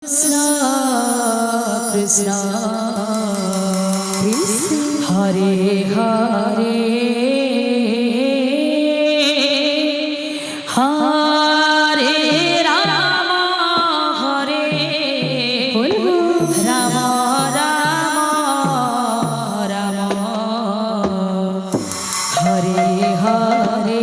Krishna Krishna Hare Hare Hare Rama Hare Rama Rama Rama Hare Hare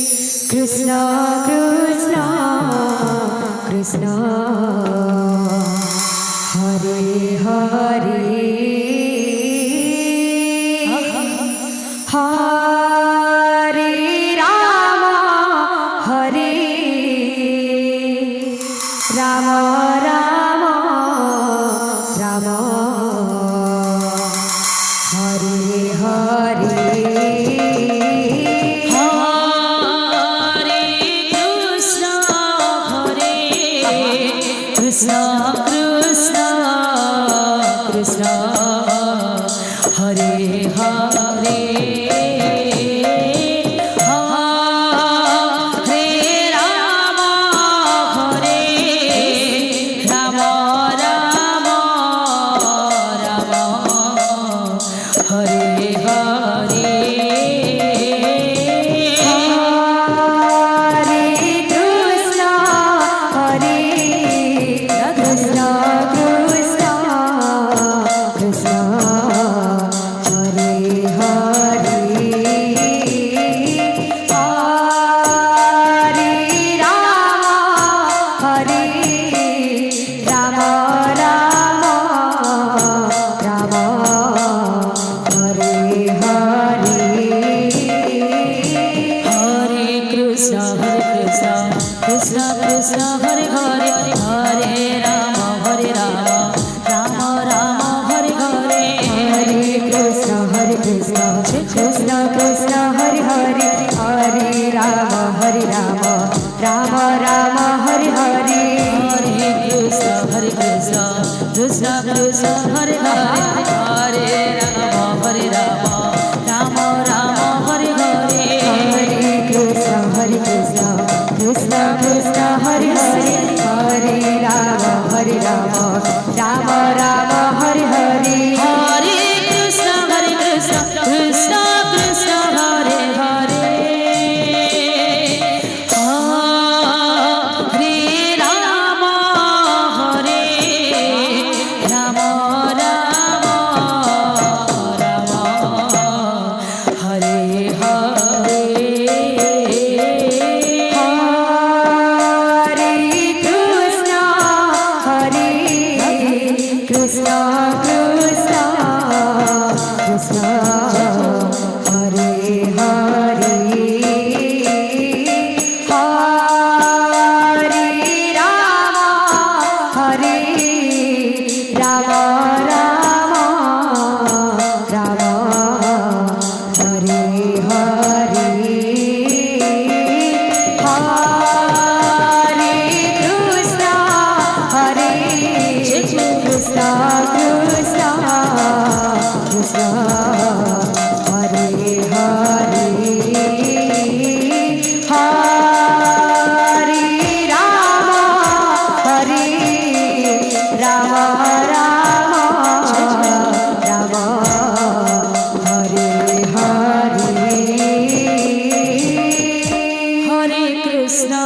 Krishna Krishna Krishna Hare Hare Hare Rama Hare Rama Rama Rama Hare Hare Krishna Krishna Krishna Hare Hare Hare Rama Hare Rama Rama Rama Hare Hare Krishna Krishna Hare Hare Hare Rama Rama Rama Hare Hare Hare Krishna Krishna Krishna Hare Hare Hare Rama Rama Rama Hare Hare Hare Krishna Krishna Krishna Hare Hare Hare Rama Rama Rama Hare Hare Hare Krishna Krishna Krishna Hare Hare Hare Rama Rama Rama Hare Hare Hare Krishna Krishna Krishna Hare Hare Hare Rama Rama Rama Rama Hare Hare Krishna Krishna Krishna Hare Hare Hare Rama Rama Rama Rama Hare Hare Hare Krishna Krishna Krishna Krishna Hare Hare Hare Rama Rama Rama Rama Hare Hare Hare Krishna